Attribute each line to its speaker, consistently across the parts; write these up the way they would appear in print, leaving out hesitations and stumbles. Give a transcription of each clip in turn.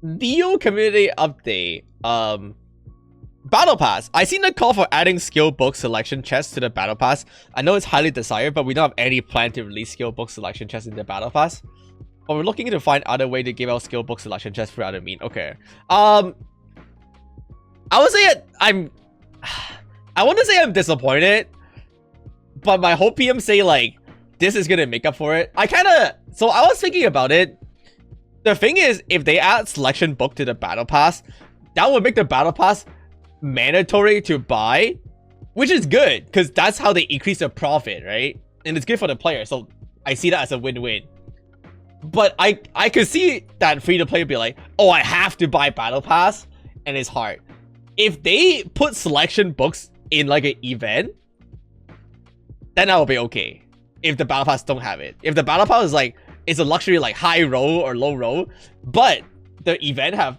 Speaker 1: Neo community update. Battle Pass. I seen the call for adding skill book selection chests to the Battle Pass. I know it's highly desired, but we don't have any plan to release skill book selection chests in the Battle Pass. But we're looking to find other way to give out skill book selection chests for other mean. Okay. I would say I want to say I'm disappointed, but my whole PM say like this is gonna make up for it. I was thinking about it. The thing is, if they add selection book to the Battle Pass, that would make the Battle Pass mandatory to buy, which is good because that's how they increase the profit, right? And it's good for the player, so I see that as a win-win. But I could see that free-to-play be like, oh, I have to buy Battle Pass, and it's hard. If they put selection books in like an event, then that will be okay. If the Battle Pass don't have it, if the Battle Pass is like it's a luxury like high roll or low roll, but the event have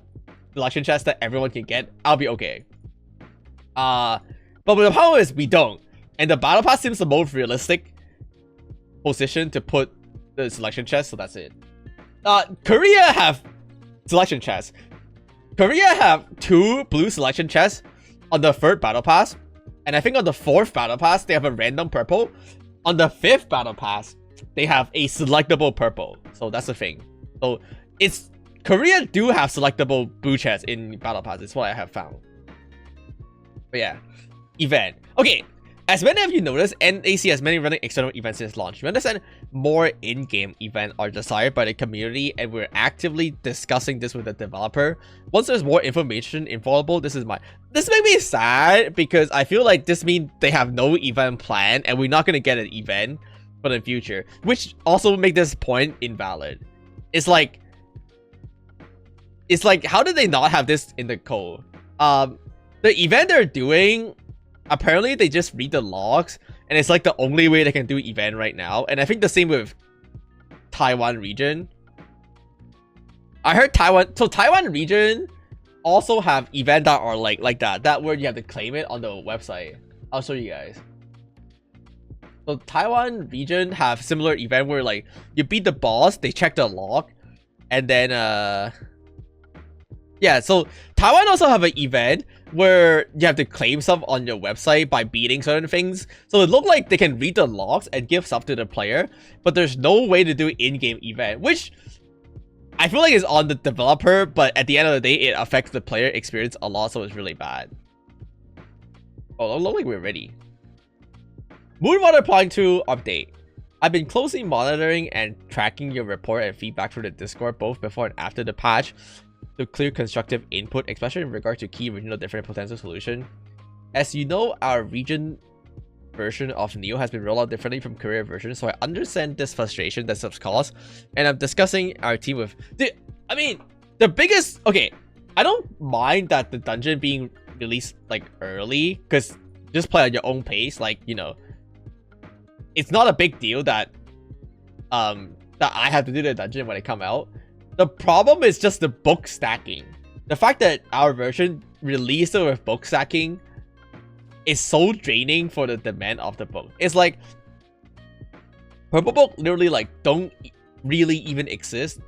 Speaker 1: selection chests that everyone can get, I'll be okay. But the problem is we don't, and the Battle Pass seems the most realistic position to put the selection chest, so that's it. Korea have selection chests. Korea have 2 blue selection chests on the 3rd Battle Pass, and I think on the 4th Battle Pass they have a random purple. On the 5th Battle Pass they have a selectable purple, so that's the thing. So it's Korea do have selectable blue chests in Battle Pass. It's what I have found. But yeah, event. Okay, as many of you noticed, NAC has many running external events since launch. We understand more in-game events are desired by the community, and we're actively discussing this with the developer. Once there's more information available, this makes me sad because I feel like this means they have no event plan, and we're not gonna get an event for the future, which also make this point invalid. It's like, how did they not have this in the code? The event they're doing, apparently they just read the logs, and it's like the only way they can do event right now. And I think the same with Taiwan region. I heard Taiwan region also have event that are like that where you have to claim it on the website. I'll show you guys. So Taiwan region have similar event where like you beat the boss, they check the log, and then yeah, so Taiwan also have an event where you have to claim stuff on your website by beating certain things. So it looked like they can read the logs and give stuff to the player, but there's no way to do in-game event, which I feel like is on the developer, but at the end of the day, it affects the player experience a lot, so it's really bad. Oh, it looks like we're ready. Moonwater Plotting 2 update. I've been closely monitoring and tracking your report and feedback through the Discord, both before and after the patch, to clear constructive input, especially in regard to key regional different potential solution. As you know, our region version of Neo has been rolled out differently from Korea version, so I understand this frustration that subs cause, and I'm discussing our team with I mean, the biggest, okay, I don't mind that the dungeon being released like early, because just play at your own pace, like, you know, it's not a big deal that that I have to do the dungeon when it come out. The problem is just the book stacking. The fact that our version released it with book stacking is so draining for the demand of the book. It's like purple book literally like don't really even exist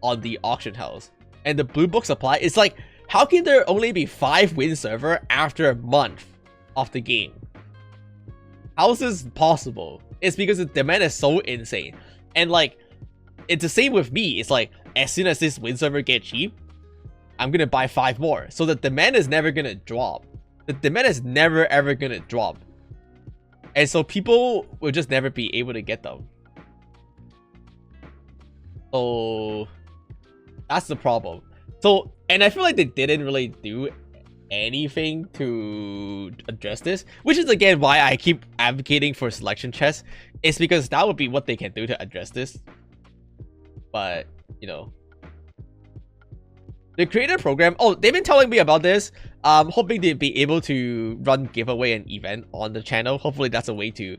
Speaker 1: on the auction house, and the blue book supply is like, how can there only be 5 win server after a month of the game? How is this possible? It's because the demand is so insane, and like it's the same with me. It's like, as soon as this win server get cheap, I'm gonna buy 5 more. So the demand is never gonna drop. The demand is never ever gonna drop. And so people will just never be able to get them. So that's the problem. So, and I feel like they didn't really do anything to address this, which is again why I keep advocating for selection chests. It's because that would be what they can do to address this. But you know, the creator program, oh, they've been telling me about this. Hoping they'd be able to run giveaway and event on the channel. Hopefully that's a way to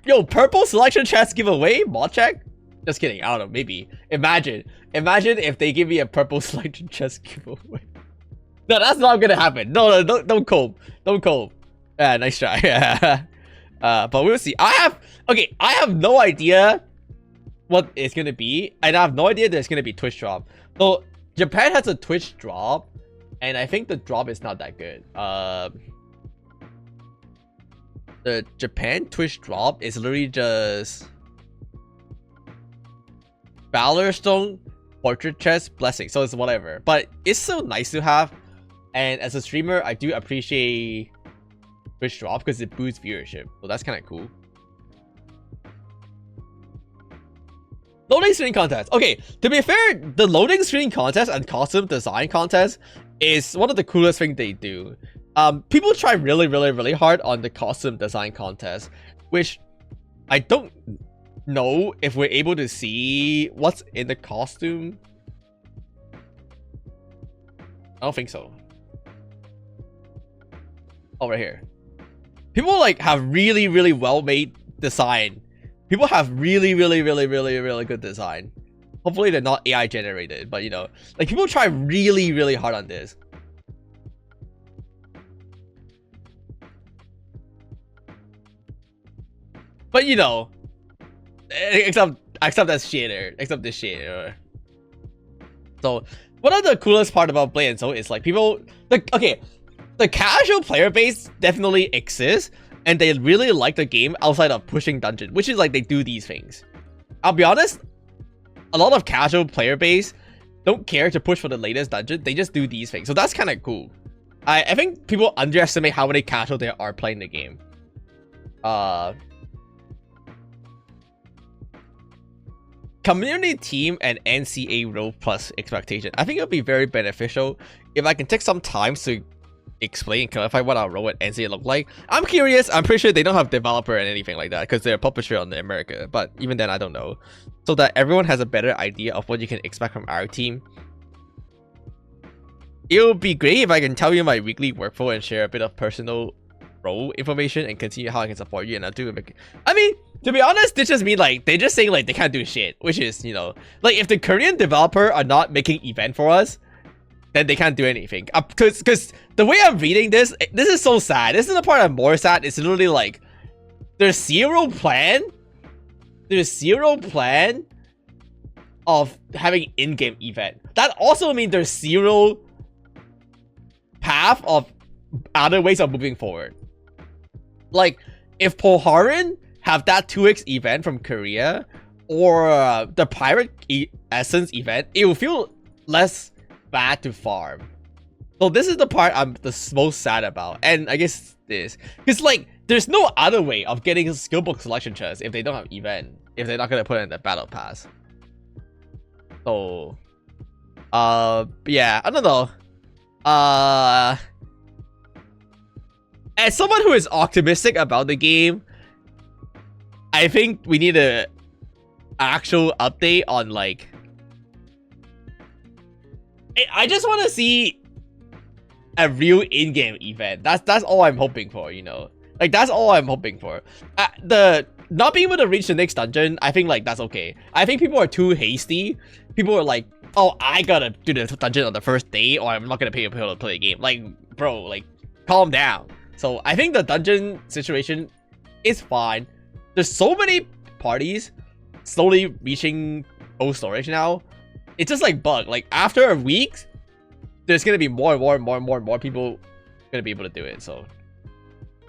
Speaker 1: yo, purple selection chest giveaway mod check. Just kidding, I don't know, maybe. Imagine if they give me a purple selection chest giveaway. No, that's not gonna happen. No, don't cope. Yeah, nice try. But we'll see. I have no idea what it's gonna be, and I have no idea there's gonna be Twitch drop. So Japan has a Twitch drop, and I think the drop is not that good. The Japan Twitch drop is literally just Valor Stone, Portrait Chest, Blessing. So it's whatever. But it's so nice to have. And as a streamer, I do appreciate Twitch drop because it boosts viewership. So that's kind of cool. Loading screen contest. Okay, to be fair, the loading screen contest and costume design contest is one of the coolest things they do. People try really hard on the costume design contest, which I don't know if we're able to see what's in the costume. I don't think so. Oh, right here. People like have really well made design. People have really good design. Hopefully they're not AI generated, but you know, like people try really hard on this. But you know, except that's shader, except this shader. So one of the coolest part about Blade and Soul is like people, like, okay, the casual player base definitely exists, and they really like the game outside of pushing dungeon, which is like they do these things. I'll be honest, a lot of casual player base don't care to push for the latest dungeon. They just do these things. So that's kind of cool. I think people underestimate how many casual there are playing the game. Community team and NCA role plus expectation. I think it'll be very beneficial if I can take some time to explain and clarify what our role at NCA look like. I'm curious. I'm pretty sure they don't have developer and anything like that because they're a publisher on the America. But even then, I don't know. So that everyone has a better idea of what you can expect from our team. It would be great if I can tell you my weekly workflow and share a bit of personal role information and continue how I can support you. And I'll do it. I mean, to be honest, this just means like they're just saying like they can't do shit, which is, you know, like if the Korean developer are not making event for us, then they can't do anything. Because the way I'm reading this is so sad. This is the part I'm more sad. It's literally like there's zero plan. There's zero plan of having in-game event. That also means there's zero path of other ways of moving forward. Like if Poharin have that 2x event from Korea or the Pirate Essence event, it will feel less bad to farm. So this is the part I'm the most sad about. And I guess this, because like there's no other way of getting a skill book selection chest if they don't have event, if they're not gonna put it in the battle pass. So yeah, I don't know. As someone who is optimistic about the game, I think we need a actual update on like, I just want to see a real in-game event. That's all I'm hoping for, you know. Like that's all I'm hoping for. The not being able to reach the next dungeon, I think like that's okay. I think people are too hasty. People are like, oh, I gotta do the dungeon on the first day, or I'm not gonna pay people to play the game. Like, bro, like, calm down. So I think the dungeon situation is fine. There's so many parties slowly reaching full storage now. It's just like bug. Like after a week, there's gonna be more and more people gonna be able to do it. So,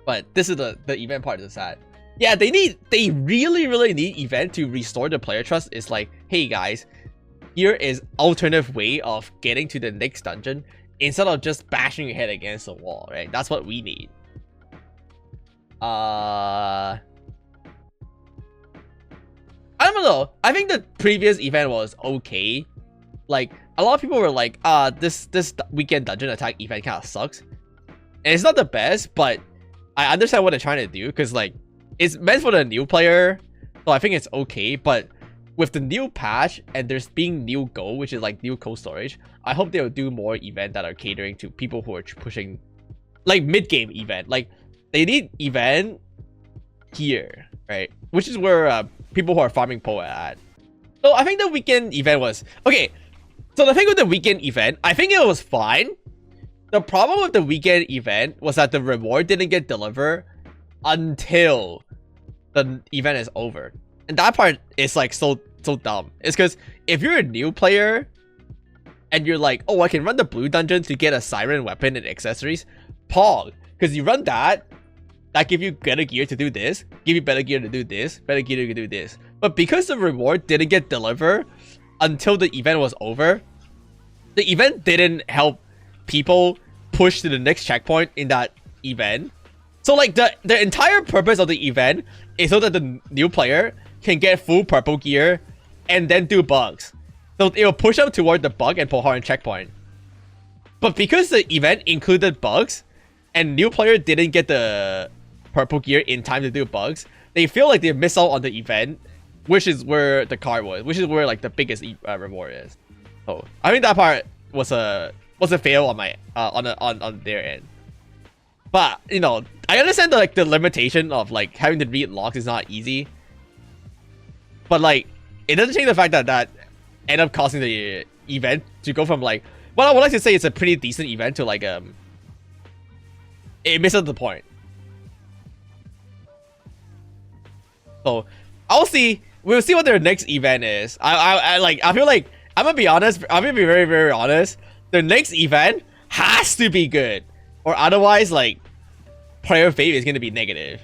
Speaker 1: but this is the event part is sad. Yeah, they really need event to restore the player trust. It's like, hey guys, here is alternative way of getting to the next dungeon instead of just bashing your head against the wall, right? That's what we need. I don't know. I think the previous event was okay. Like a lot of people were like, this weekend dungeon attack event kind of sucks. And it's not the best, but I understand what they're trying to do because like it's meant for the new player. So I think it's okay, but with the new patch and there's being new goal, which is like new cold storage, I hope they'll do more event that are catering to people who are pushing like mid-game event. Like they need event here, right? Which is where people who are farming Poe are at. So I think the weekend event was okay. So the thing with the weekend event, I think it was fine. The problem with the weekend event was that the reward didn't get delivered until the event is over. And that part is like so dumb. It's because if you're a new player and you're like, oh, I can run the blue dungeon to get a siren weapon and accessories, pog. Because you run that give you better gear to do this, give you better gear to do this, better gear to do this. But because the reward didn't get delivered until the event was over, the event didn't help people push to the next checkpoint in that event. So like the entire purpose of the event is so that the new player can get full purple gear and then do bugs. So it will push them toward the bug and Pohar and checkpoint. But because the event included bugs and new player didn't get the purple gear in time to do bugs, they feel like they miss out on the event, which is where the card was, which is where like the biggest reward is. So I think that part was a fail on my on their end. But you know, I understand the limitation of like having to read logs is not easy. But like, it doesn't change the fact that end up causing the event to go from like, well, I would like to say it's a pretty decent event to like it misses the point. So I'll see. We'll see what their next event is. I feel like I'm gonna be honest. I'm gonna be very, very honest. The next event has to be good, or otherwise, like, player faith is gonna be negative.